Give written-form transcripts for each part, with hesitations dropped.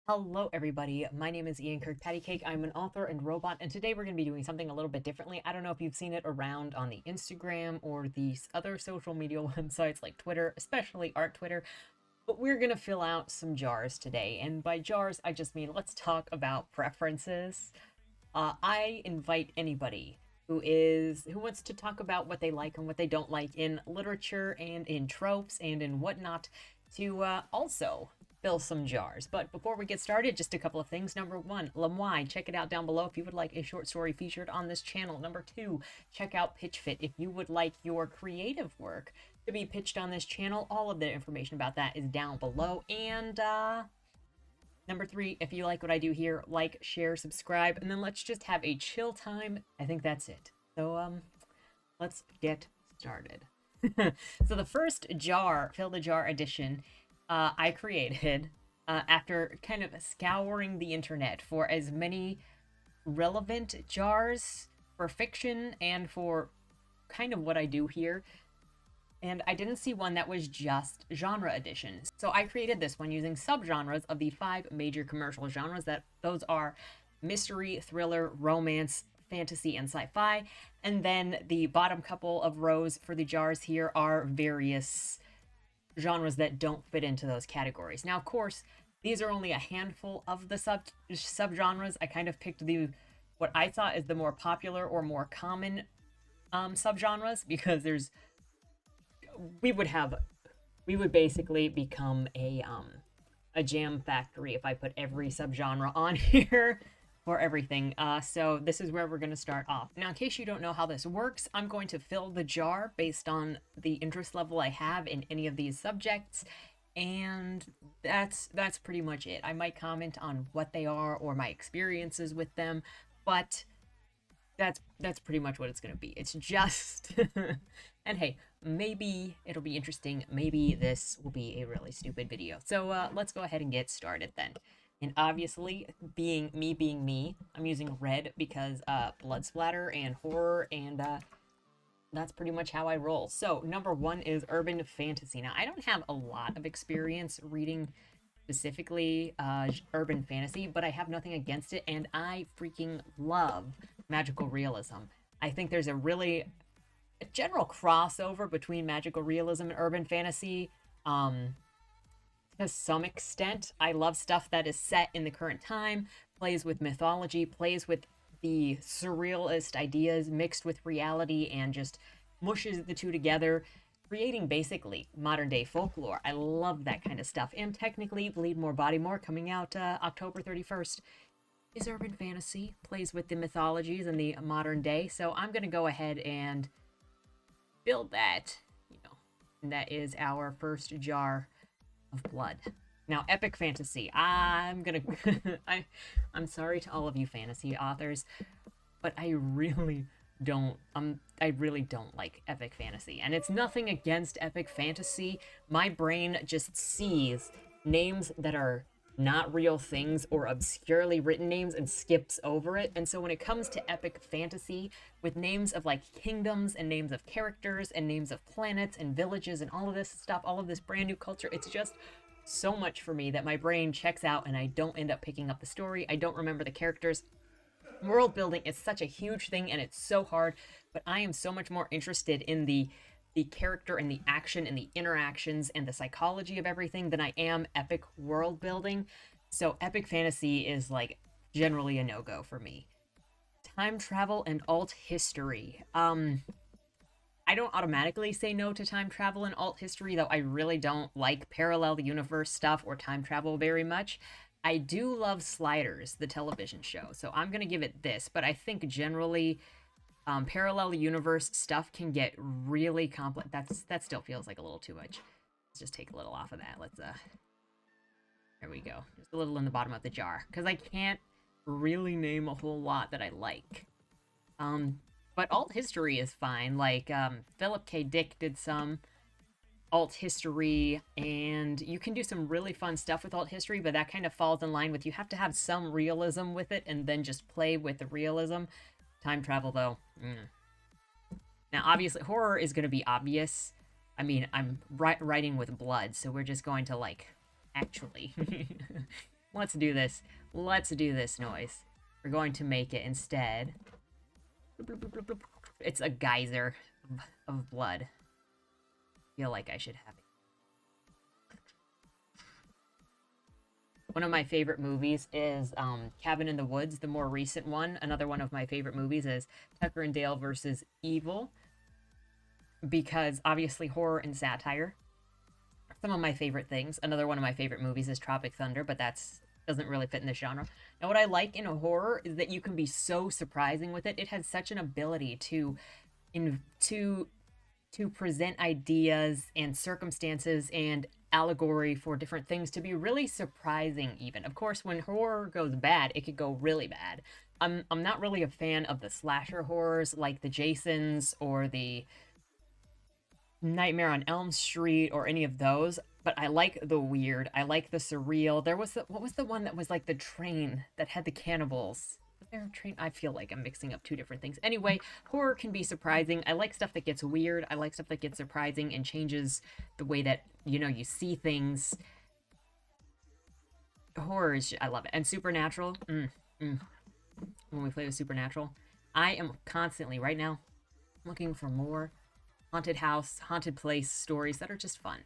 Hello, everybody. My name is Ian Kirkpatrick. I'm an author and robot, and today we're going to be doing something a little bit differently. I don't know if you've seen it around on the Instagram or these other social media websites like Twitter, especially art Twitter, but we're going to fill out some jars today. And by jars, I just mean let's talk about preferences. I invite anybody who wants to talk about what they like and what they don't like in literature and in tropes and in whatnot to also fill some jars. But before we get started, just a couple of things. Number one, lmfao, check it out down below if you would like a short story featured on this channel. Number two, check out PitchFit if you would like your creative work to be pitched on this channel. All of the information about that is down below. And number three, if you like what I do here, like, share, subscribe, and then let's just have a chill time. I think that's it. So, let's get started. So the first jar, Fill the Jar edition, I created after kind of scouring the internet for as many relevant jars for fiction and for kind of what I do here, and I didn't see one that was just genre edition. So I created this one using subgenres of the 5 major commercial genres. Those are mystery, thriller, romance, fantasy, and sci-fi. And then the bottom couple of rows for the jars here are various genres that don't fit into those categories. Now, of course, these are only a handful of the subgenres. I kind of picked what I thought is the more popular or more common subgenres, because we would basically become a jam factory if I put every subgenre on here for everything. So this is where we're going to start off. Now, in case you don't know how this works, I'm going to fill the jar based on the interest level I have in any of these subjects, and that's pretty much it. I might comment on what they are or my experiences with them, but that's pretty much what it's going to be. It's just and hey, maybe it'll be interesting, maybe this will be a really stupid video. So let's go ahead and get started then. And obviously, being me, I'm using red because blood splatter and horror, and that's pretty much how I roll. So number one is urban fantasy. Now, I don't have a lot of experience reading specifically urban fantasy, but I have nothing against it, and I freaking love magical realism. I think there's a general crossover between magical realism and urban fantasy. To some extent, I love stuff that is set in the current time, plays with mythology, plays with the surrealist ideas mixed with reality, and just mushes the two together, creating basically modern day folklore. I love that kind of stuff. And technically, Bleed More, Body More, coming out October 31st, is urban fantasy, plays with the mythologies and the modern day. So I'm going to go ahead and build that. And that is our first jar of blood. Now, epic fantasy. I'm sorry to all of you fantasy authors, but I really don't like epic fantasy. And it's nothing against epic fantasy. My brain just sees names that are not real things or obscurely written names and skips over it. And so when it comes to epic fantasy with names of like kingdoms and names of characters and names of planets and villages and all of this stuff, all of this brand new culture, it's just so much for me that my brain checks out and I don't end up picking up the story. I don't remember the characters. World building is such a huge thing and it's so hard, but I am so much more interested in the character and the action and the interactions and the psychology of everything than I am epic world building. So epic fantasy is like generally a no-go for me. Time travel and alt history. I don't automatically say no to time travel and alt history, though I really don't like parallel universe stuff or time travel very much. I do love Sliders, the television show, so I'm going to give it this, but I think generally parallel universe stuff can get really complex. That still feels like a little too much. Let's just take a little off of that. There we go. Just a little in the bottom of the jar, because I can't really name a whole lot that I like. But alt history is fine. Like, Philip K. Dick did some alt history, and you can do some really fun stuff with alt history, but that kind of falls in line with you have to have some realism with it and then just play with the realism. Time travel, though. Now, obviously, horror is going to be obvious. I mean, I'm writing with blood, so we're just going to, like, actually Let's do this. Let's do this noise. We're going to make it instead. It's a geyser of blood. I feel like I should have it. One of my favorite movies is Cabin in the Woods, the more recent one. Another one of my favorite movies is Tucker and Dale versus Evil, because obviously horror and satire are some of my favorite things. Another one of my favorite movies is Tropic Thunder, but that's doesn't really fit in this genre. Now, what I like in a horror is that you can be so surprising with it. It has such an ability to present ideas and circumstances and allegory for different things to be really surprising even. Of course, when horror goes bad, it could go really bad. I'm not really a fan of the slasher horrors like the Jasons or the Nightmare on Elm Street or any of those, but I like the weird. I like the surreal. There was what was the one that was like the train that had the cannibals? Was there a train? I feel like I'm mixing up two different things. Anyway, horror can be surprising. I like stuff that gets weird. I like stuff that gets surprising and changes the way that, you know, you see things. Horror is, I love it. And Supernatural, when we play with Supernatural, I am constantly, right now, looking for more haunted house, haunted place stories that are just fun.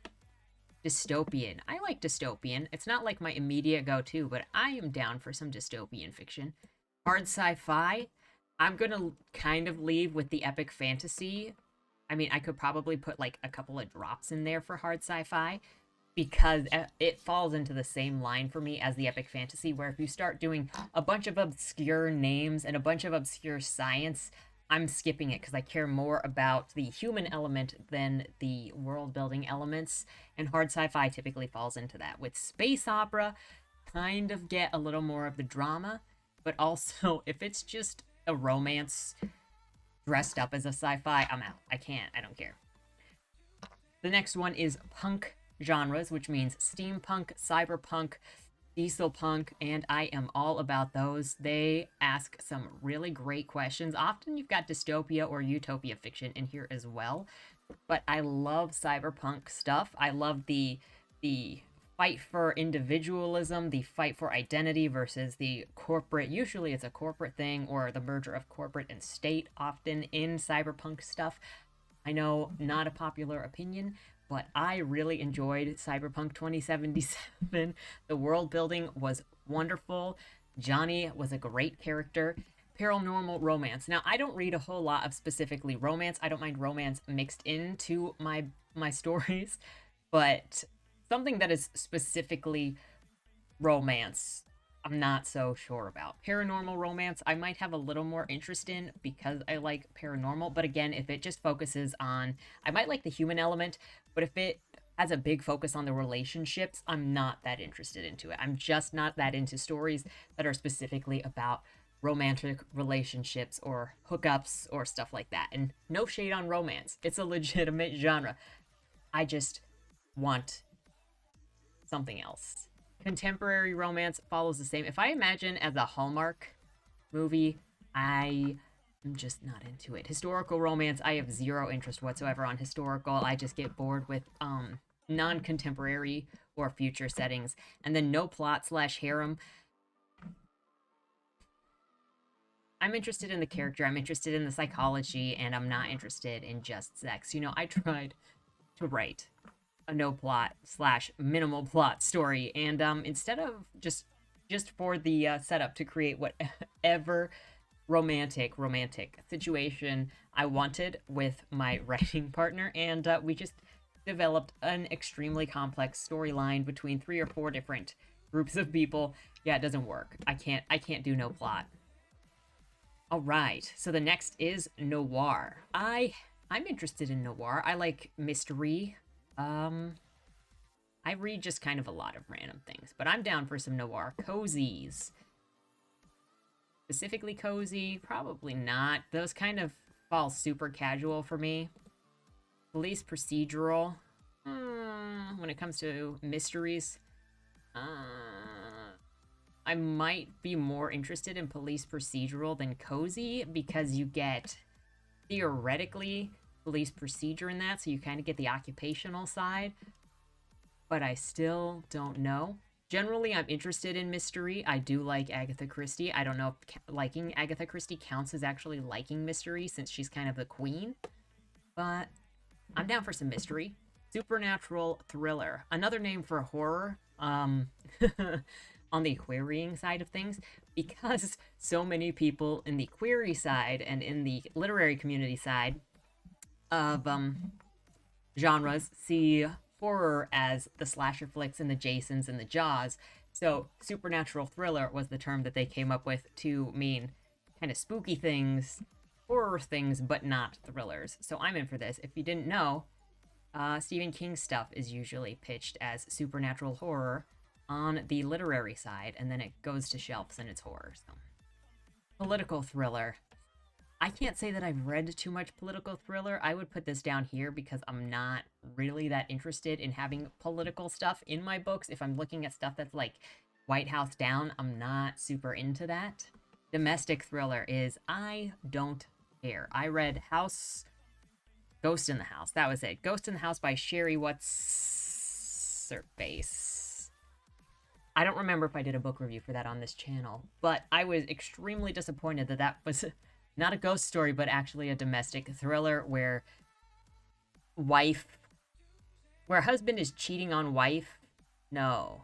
Dystopian. I like dystopian. It's not like my immediate go-to, but I am down for some dystopian fiction. Hard sci-fi. I'm gonna kind of leave with the epic fantasy. I mean, I could probably put like a couple of drops in there for hard sci-fi, because it falls into the same line for me as the epic fantasy, where if you start doing a bunch of obscure names and a bunch of obscure science, I'm skipping it because I care more about the human element than the world building elements, and hard sci-fi typically falls into that. With space opera, kind of get a little more of the drama, but also if it's just a romance dressed up as a sci-fi, I'm out. I don't care. The next one is punk genres, which means steampunk, cyberpunk, diesel punk, and I am all about those. They ask some really great questions. Often you've got dystopia or utopia fiction in here as well, but I love cyberpunk stuff. I love the fight for individualism, the fight for identity versus the corporate. Usually it's a corporate thing, or the merger of corporate and state often in cyberpunk stuff. I know, not a popular opinion, but I really enjoyed Cyberpunk 2077. The world building was wonderful. Johnny was a great character. Paranormal romance. Now, I don't read a whole lot of specifically romance. I don't mind romance mixed into my stories, but something that is specifically romance, I'm not so sure about. Paranormal romance, I might have a little more interest in because I like paranormal. But again, if it just focuses on, I might like the human element, but if it has a big focus on the relationships, I'm not that interested into it. I'm just not that into stories that are specifically about romantic relationships or hookups or stuff like that. And no shade on romance. It's a legitimate genre. I just want something else. Contemporary romance follows the same. If I imagine as a Hallmark movie, I'm just not into it. Historical romance, I have zero interest whatsoever on historical. I just get bored with non-contemporary or future settings. And then no plot / harem. I'm interested in the character, I'm interested in the psychology, and I'm not interested in just sex. You know, I tried to write a no plot / minimal plot story, and instead of just for the setup to create whatever romantic situation I wanted with my writing partner, and we just developed an extremely complex storyline between 3 or 4 different groups of people. Yeah, it doesn't work. I can't do no plot. All right, so the next is noir. I'm interested in noir. I like mystery. I read just kind of a lot of random things, but I'm down for some noir. Cozies. Specifically cozy? Probably not. Those kind of fall super casual for me. Police procedural. When it comes to mysteries, I might be more interested in police procedural than cozy, because you get, theoretically, police procedure in that, so you kind of get the occupational side, but I still don't know. Generally, I'm interested in mystery. I do like Agatha Christie. I don't know if liking Agatha Christie counts as actually liking mystery since she's kind of the queen, but I'm down for some mystery. Supernatural thriller, another name for horror. On the querying side of things, because so many people in the query side and in the literary community side of genres see horror as the slasher flicks and the Jasons and the Jaws. So supernatural thriller was the term that they came up with to mean kind of spooky things, horror things, but not thrillers. So I'm in for this. If you didn't know, Stephen King stuff is usually pitched as supernatural horror on the literary side, and then it goes to shelves and it's horror. So, political thriller. I can't say that I've read too much political thriller. I would put this down here because I'm not really that interested in having political stuff in my books. If I'm looking at stuff that's like White House Down, I'm not super into that. Domestic thriller is I don't care. I read Ghost in the House. That was it. Ghost in the House by Sherry What's Her Face. I don't remember if I did a book review for that on this channel, but I was extremely disappointed that that was not a ghost story, but actually a domestic thriller where husband is cheating on wife. No.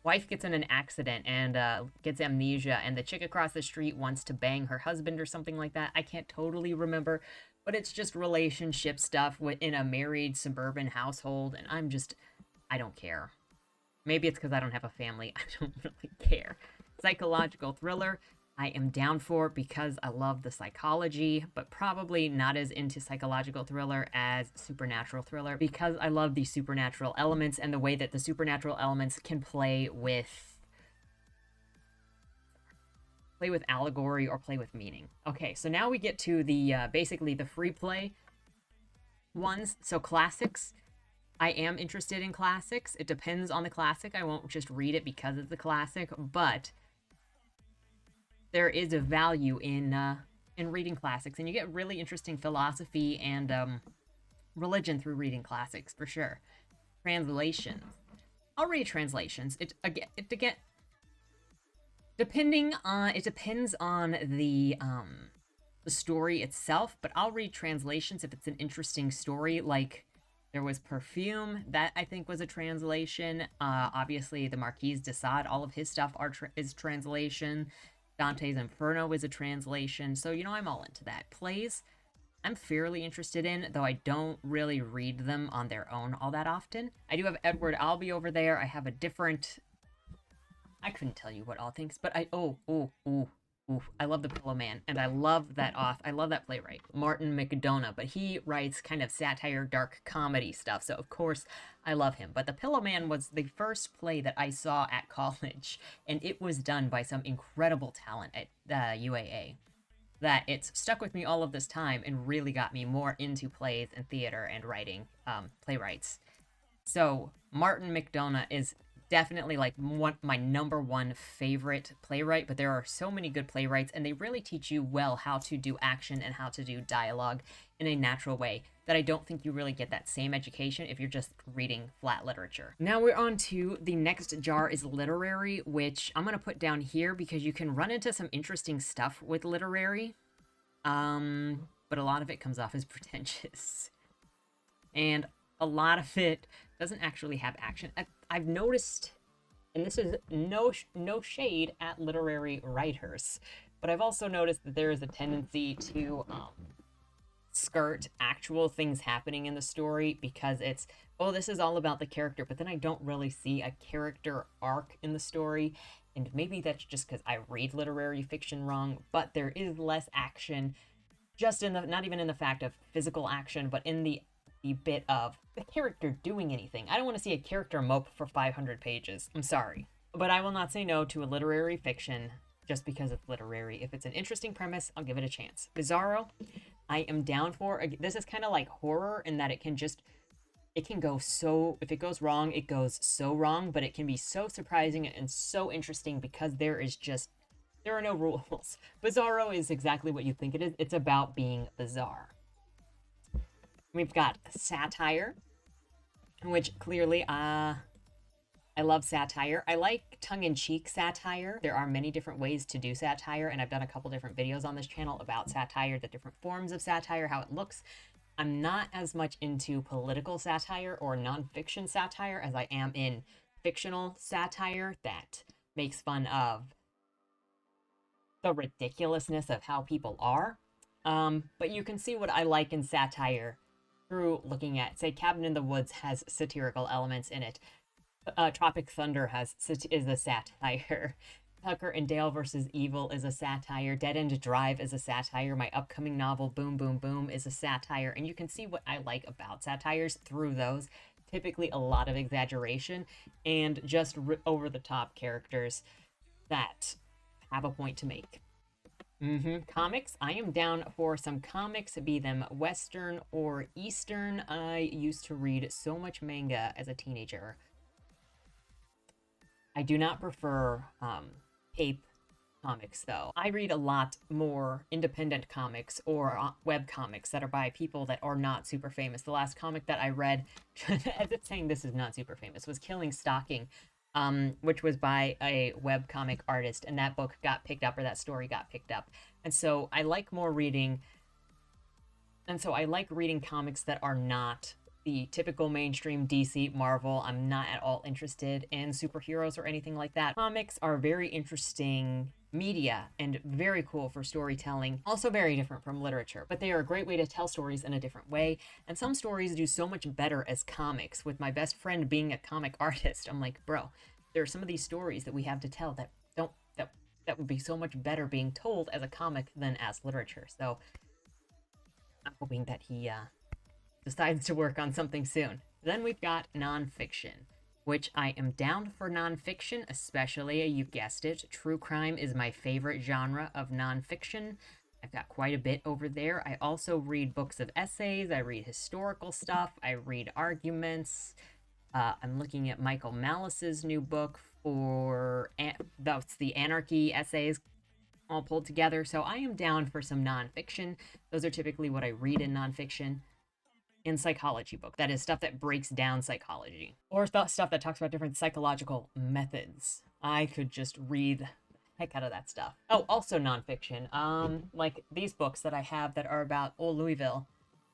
Wife gets in an accident and gets amnesia, and the chick across the street wants to bang her husband or something like that. I can't totally remember, but it's just relationship stuff in a married suburban household, and I don't care. Maybe it's because I don't have a family. I don't really care. Psychological thriller, I am down for because I love the psychology, but probably not as into psychological thriller as supernatural thriller because I love the supernatural elements and the way that the supernatural elements can play with allegory or play with meaning. Okay, so now we get to the basically the free play ones. So classics. I am interested in classics. It depends on the classic. I won't just read it because it's a classic, but there is a value in reading classics, and you get really interesting philosophy and religion through reading classics for sure. Translations. I'll read translations. It depends on the story itself, but I'll read translations if it's an interesting story. Like there was Perfume that I think was a translation. Obviously, the Marquis de Sade, all of his stuff is translation. Dante's Inferno is a translation, so I'm all into that. Plays, I'm fairly interested in, though I don't really read them on their own all that often. I do have Edward Albee over there. I have a different... I couldn't tell you what all thinks, but I love The Pillow Man, and I love that playwright, Martin McDonagh, but he writes kind of satire, dark comedy stuff, so of course I love him. But The Pillow Man was the first play that I saw at college, and it was done by some incredible talent at UAA, that it's stuck with me all of this time and really got me more into plays and theater and writing playwrights. So Martin McDonagh is definitely like my number one favorite playwright, but there are so many good playwrights, and they really teach you well how to do action and how to do dialogue in a natural way that I don't think you really get that same education if you're just reading flat literature. Now we're on to the next jar is literary, which I'm going to put down here because you can run into some interesting stuff with literary, but a lot of it comes off as pretentious. And a lot of it doesn't actually have action. I've noticed, and this is no shade at literary writers, but I've also noticed that there is a tendency to skirt actual things happening in the story because it's, this is all about the character, but then I don't really see a character arc in the story, and maybe that's just because I read literary fiction wrong, but there is less action, just not even in the fact of physical action, but in the bit of the character doing anything. I don't want to see a character mope for 500 pages. I'm sorry. But I will not say no to a literary fiction just because it's literary. If it's an interesting premise, I'll give it a chance. Bizarro, I am down for. This is kind of like horror in that it can go so, if it goes wrong, it goes so wrong, but it can be so surprising and so interesting because there are no rules. Bizarro is exactly what you think it is. It's about being bizarre. We've got satire, which clearly, I love satire. I like tongue-in-cheek satire. There are many different ways to do satire, and I've done a couple different videos on this channel about satire, the different forms of satire, how it looks. I'm not as much into political satire or nonfiction satire as I am in fictional satire that makes fun of the ridiculousness of how people are. But you can see what I like in satire through looking at, say, Cabin in the Woods has satirical elements in it. Tropic Thunder is a satire. Tucker and Dale versus Evil is a satire. Dead End Drive is a satire. My upcoming novel, Boom Boom Boom, is a satire. And you can see what I like about satires through those. Typically, a lot of exaggeration and just over the top characters that have a point to make. Comics. I am down for some comics, be them Western or Eastern. I used to read so much manga as a teenager. I do not prefer tape comics, though. I read a lot more independent comics or web comics that are by people that are not super famous. The last comic that I read, as it's saying this is not super famous, was Killing Stalking, which was by a web comic artist, and that book got picked up, or that story got picked up. And so I like reading comics that are not the typical mainstream DC, Marvel. I'm not at all interested in superheroes or anything like that. Comics are very interesting media and very cool for storytelling. Also very different from literature, but they are a great way to tell stories in a different way. And some stories do so much better as comics. With my best friend being a comic artist, I'm like, bro, there are some of these stories that we have to tell that would be so much better being told as a comic than as literature. So I'm hoping that he decides to work on something soon. Then we've got nonfiction, which I am down for nonfiction, especially, you guessed it, true crime is my favorite genre of nonfiction. I've got quite a bit over there. I also read books of essays, I read historical stuff, I read arguments. I'm looking at Michael Malice's new book for that's the Anarchy essays all pulled together. So I am down for some nonfiction. Those are typically what I read in nonfiction. In psychology book, that is stuff that breaks down psychology, or stuff that talks about different psychological methods. I could just read the heck out of that stuff. Oh, also nonfiction, like these books that I have that are about old Louisville,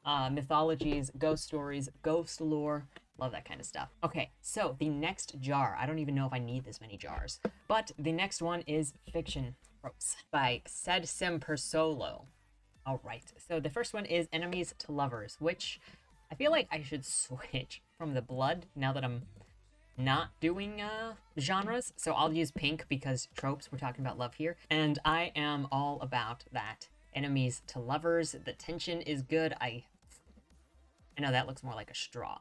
mythologies, ghost stories, ghost lore. Love that kind of stuff. Okay, so the next jar, I don't even know if I need this many jars, but the next one is Fiction Tropes by Sed Simpersolo. All right, so the first one is Enemies to Lovers, which I feel like I should switch from the blood now that I'm not doing genres. So I'll use pink because tropes, we're talking about love here. And I am all about that. Enemies to lovers, the tension is good. I know that looks more like a straw,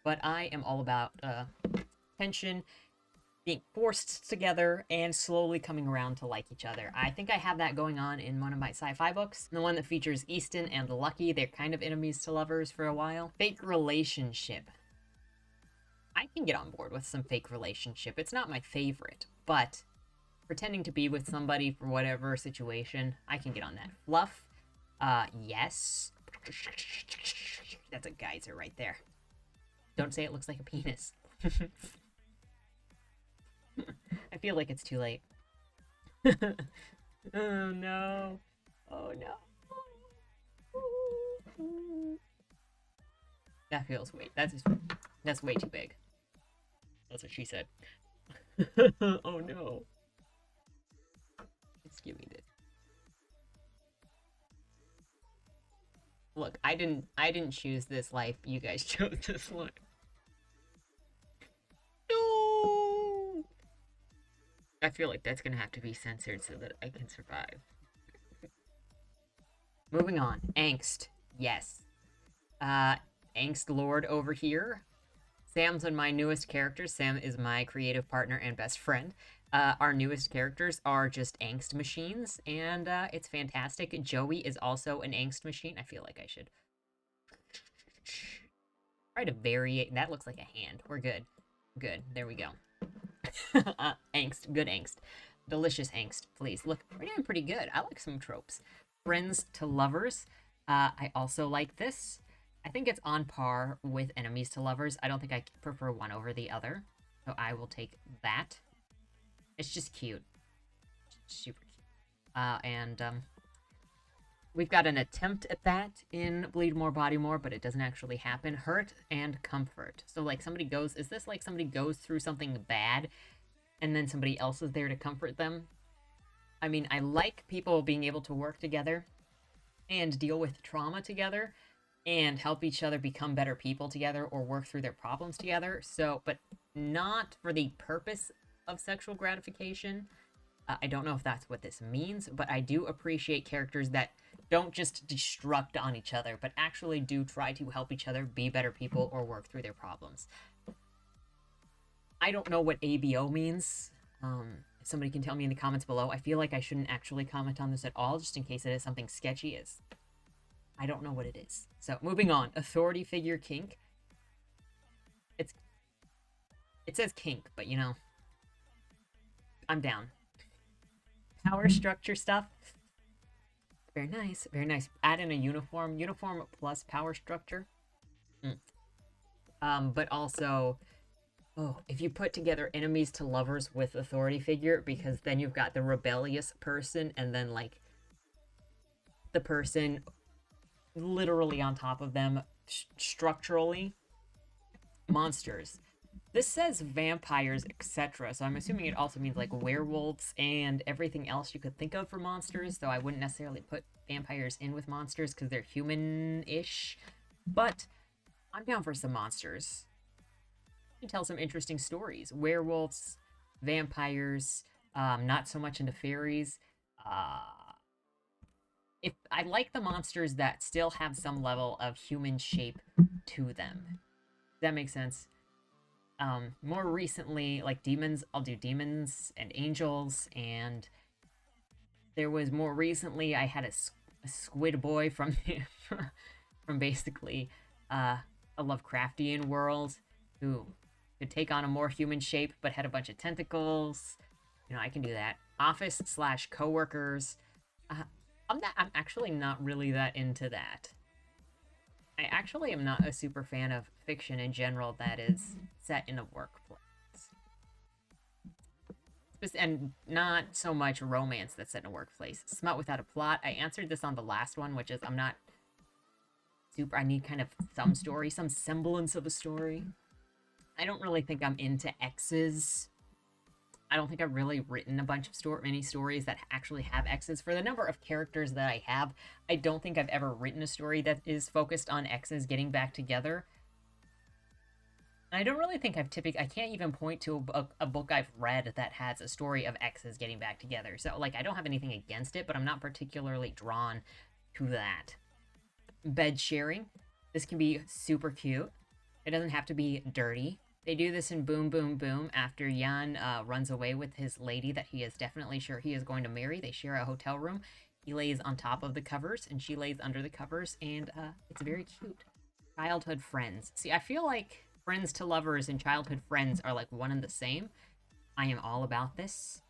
but I am all about tension, being forced together, and slowly coming around to like each other. I think I have that going on in one of my sci-fi books. The one that features Easton and Lucky, they're kind of enemies to lovers for a while. Fake relationship. I can get on board with some fake relationship. It's not my favorite, but pretending to be with somebody for whatever situation, I can get on that. Fluff, yes. That's a geyser right there. Don't say it looks like a penis. I feel like it's too late. Oh no. Oh no. That feels that's way too big. That's what she said. Oh no. It's giving it. Look, I didn't choose this life. You guys chose this one. No. I feel like that's gonna have to be censored so that I can survive. Moving on. Angst. Yes. Angst Lord over here. Sam's one of my newest characters. Sam is my creative partner and best friend. Our newest characters are just angst machines, and it's fantastic. Joey is also an angst machine. I feel like I should try to vary it. That looks like a hand. We're good. Good. There we go. Angst. Good angst. Delicious angst. Please. Look, we're doing pretty good. I like some tropes. Friends to lovers. I also like this. I think it's on par with enemies to lovers. I don't think I prefer one over the other. So I will take that. It's just cute. Super cute. And we've got an attempt at that in Bleed More, Body More, but it doesn't actually happen. Hurt and comfort. So, like, somebody goes, is this like somebody goes through something bad and then somebody else is there to comfort them? I mean, I like people being able to work together and deal with trauma together and help each other become better people together or work through their problems together. So, but not for the purpose of sexual gratification. I don't know if that's what this means, but I do appreciate characters that don't just destruct on each other, but actually do try to help each other be better people or work through their problems. I don't know what ABO means. If somebody can tell me in the comments below. I feel like I shouldn't actually comment on this at all, just in case it is something sketchy. I don't know what it is. So moving on, authority figure kink. It says kink, but you know, I'm down. Power structure stuff. Very nice, very nice. Add in a uniform plus power structure. But also, oh, if you put together enemies to lovers with authority figure, because then you've got the rebellious person and then like the person literally on top of them structurally. Monsters. This says vampires, etc. So I'm assuming it also means like werewolves and everything else you could think of for monsters, though I wouldn't necessarily put vampires in with monsters because they're human-ish. But I'm down for some monsters. You can tell some interesting stories. Werewolves, vampires, not so much into fairies. If I like the monsters that still have some level of human shape to them. Does that make sense? More recently, like demons, I'll do demons and angels, and there was more recently I had a squid boy from from basically a Lovecraftian world who could take on a more human shape but had a bunch of tentacles. You know, I can do that. Office slash coworkers. I'm actually not really that into that. I actually am not a super fan of fiction in general that is set in a workplace. And not so much romance that's set in a workplace. Smut without a plot. I answered this on the last one, which is I'm not super... I need kind of some story, some semblance of a story. I don't really think I'm into X's. I don't think I've really written a bunch of many stories that actually have X's. For the number of characters that I have, I don't think I've ever written a story that is focused on X's getting back together. I don't really think I can't even point to a book I've read that has a story of X's getting back together. So, like, I don't have anything against it, but I'm not particularly drawn to that. Bed sharing. This can be super cute. It doesn't have to be dirty. They do this in Boom Boom Boom after Jan runs away with his lady that he is definitely sure he is going to marry. They share a hotel room. He lays on top of the covers and she lays under the covers, and it's very cute. Childhood friends. See, I feel like friends to lovers and childhood friends are like one and the same. I am all about this.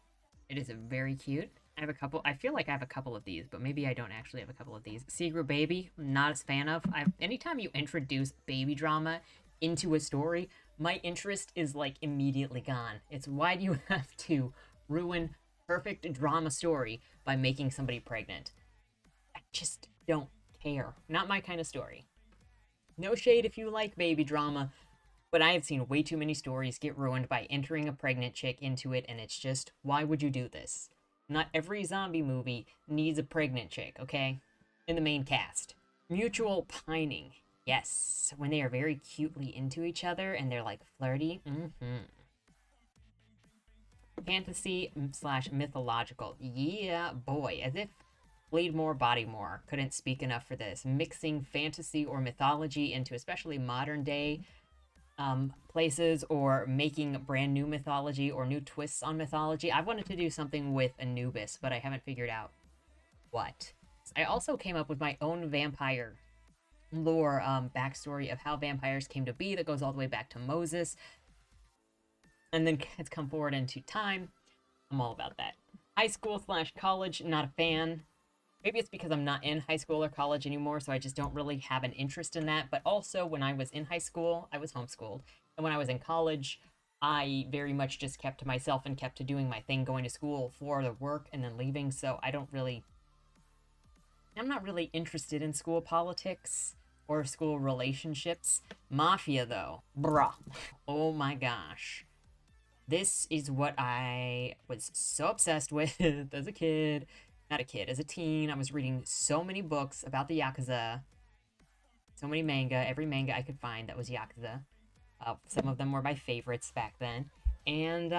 It is very cute. I have a couple. I feel like I have a couple of these, but maybe I don't actually have a couple of these. Secret Baby, not as fan of. Anytime you introduce baby drama into a story, my interest is like immediately gone. It's why do you have to ruin perfect drama story by making somebody pregnant? I just don't care. Not my kind of story. No shade if you like baby drama, but I have seen way too many stories get ruined by entering a pregnant chick into it, and it's just, why would you do this? Not every zombie movie needs a pregnant chick, okay? In the main cast. Mutual pining. Yes, when they are very cutely into each other and they're like flirty. Fantasy slash mythological. Yeah, boy, as if Bleed More, Body More couldn't speak enough for this. Mixing fantasy or mythology into especially modern day places, or making brand new mythology or new twists on mythology. I've wanted to do something with Anubis, but I haven't figured out what. I also came up with my own vampire lore backstory of how vampires came to be that goes all the way back to Moses and then it's come forward into time. I'm all about that. High school slash college, not a fan. Maybe it's because I'm not in high school or college anymore, so I just don't really have an interest in that. But also, when I was in high school, I was homeschooled. And when I was in college, I very much just kept to myself and kept to doing my thing, going to school for the work and then leaving. So I'm not really interested in school politics or school relationships. Mafia, though, bruh. Oh my gosh. This is what I was so obsessed with as a kid. Not a kid, as a teen. I was reading so many books about the Yakuza, so many manga, every manga I could find that was Yakuza. Some of them were my favorites back then. And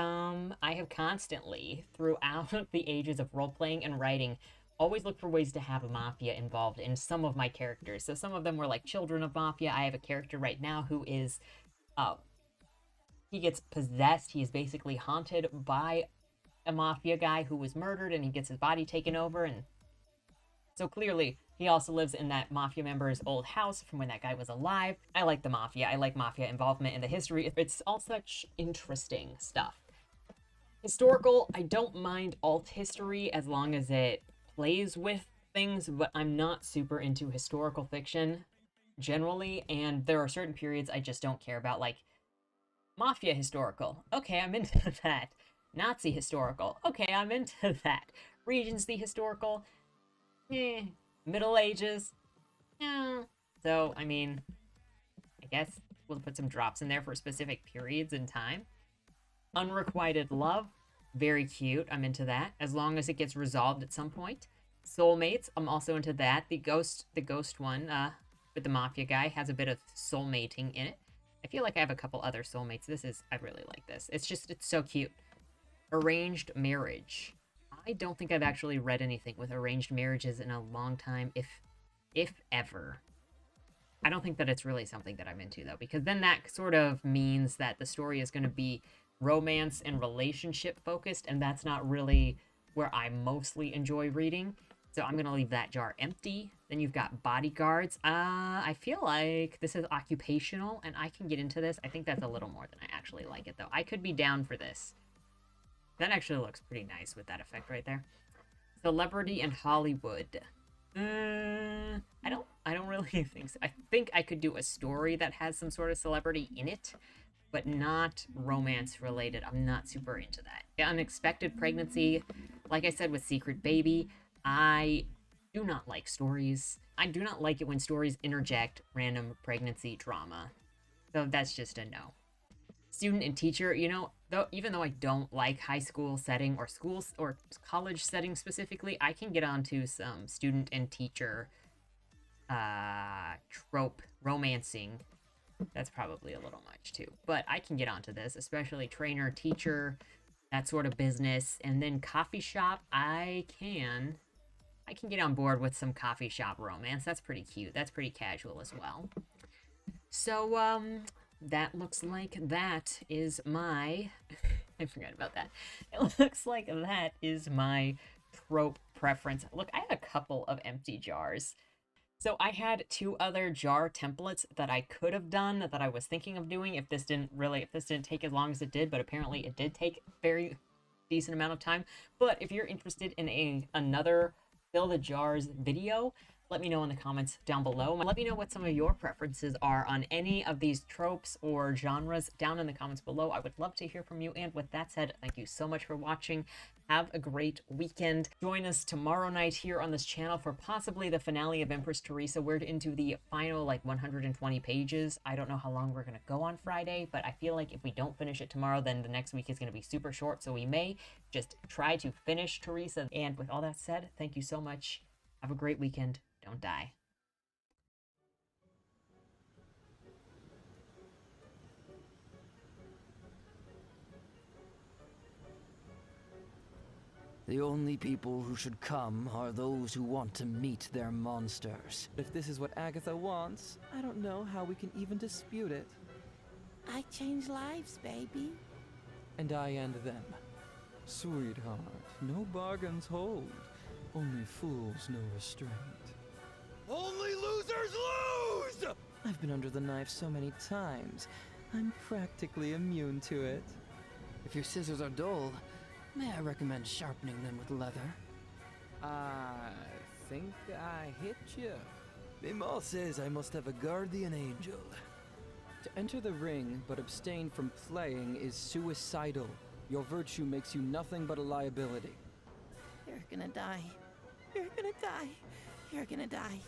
I have constantly, throughout the ages of role playing and writing, always looked for ways to have a mafia involved in some of my characters. So some of them were like children of mafia. I have a character right now who is, uh, he gets possessed. He is basically haunted by a mafia guy who was murdered, and he gets his body taken over. And so clearly, he also lives in that mafia member's old house from when that guy was alive. I like the mafia. I like mafia involvement in the history. It's all such interesting stuff. Historical, I don't mind alt history as long as it plays with things, but I'm not super into historical fiction generally, and there are certain periods I just don't care about, like mafia historical. Okay, I'm into that. Nazi historical. Okay, I'm into that. Regency historical. Eh. Middle Ages. Yeah. So, I mean, I guess we'll put some drops in there for specific periods in time. Unrequited love. Very cute. I'm into that. As long as it gets resolved at some point. Soulmates. I'm also into that. The ghost one, with the mafia guy has a bit of soulmating in it. I feel like I have a couple other soulmates. I really like this. It's so cute. Arranged marriage. I don't think I've actually read anything with arranged marriages in a long time, if ever. I don't think that it's really something that I'm into, though, because then that sort of means that the story is going to be romance and relationship focused, and that's not really where I mostly enjoy reading. So I'm going to leave that jar empty. Then you've got bodyguards. I feel like this is occupational, and I can get into this. I think that's a little more than I actually like it, though. I could be down for this. That actually looks pretty nice with that effect right there. Celebrity and Hollywood. I don't really think so. I think I could do a story that has some sort of celebrity in it, but not romance related. I'm not super into that. Unexpected pregnancy. Like I said with Secret Baby, I do not like stories. I do not like it when stories interject random pregnancy drama. So that's just a no. Student and teacher, even though I don't like high school setting or schools or college setting specifically, I can get onto some student and teacher trope romancing. That's probably a little much too, but I can get onto this, especially trainer, teacher, that sort of business. And then coffee shop, I can get on board with some coffee shop romance. That's pretty cute. That's pretty casual as well. So, that looks like that is my... I forgot about that. It looks like that is my trope preference. Look, I had a couple of empty jars. So I had 2 other jar templates that I could have done, that I was thinking of doing if this didn't take as long as it did, but apparently it did take a very decent amount of time. But if you're interested in another Fill the Jars video, let me know in the comments down below. Let me know what some of your preferences are on any of these tropes or genres down in the comments below. I would love to hear from you. And with that said, thank you so much for watching. Have a great weekend. Join us tomorrow night here on this channel for possibly the finale of Empress Teresa. We're into the final 120 pages. I don't know how long we're going to go on Friday, but I feel like if we don't finish it tomorrow, then the next week is going to be super short. So we may just try to finish Teresa. And with all that said, thank you so much. Have a great weekend. Don't die. The only people who should come are those who want to meet their monsters. If this is what Agatha wants, I don't know how we can even dispute it. I change lives, baby. And I end them. Sweetheart, no bargains hold. Only fools know restraint. Only losers lose! I've been under the knife so many times, I'm practically immune to it. If your scissors are dull, may I recommend sharpening them with leather? I think I hit you. Mimol says I must have a guardian angel. To enter the ring but abstain from playing is suicidal. Your virtue makes you nothing but a liability. You're gonna die. You're gonna die. You're gonna die.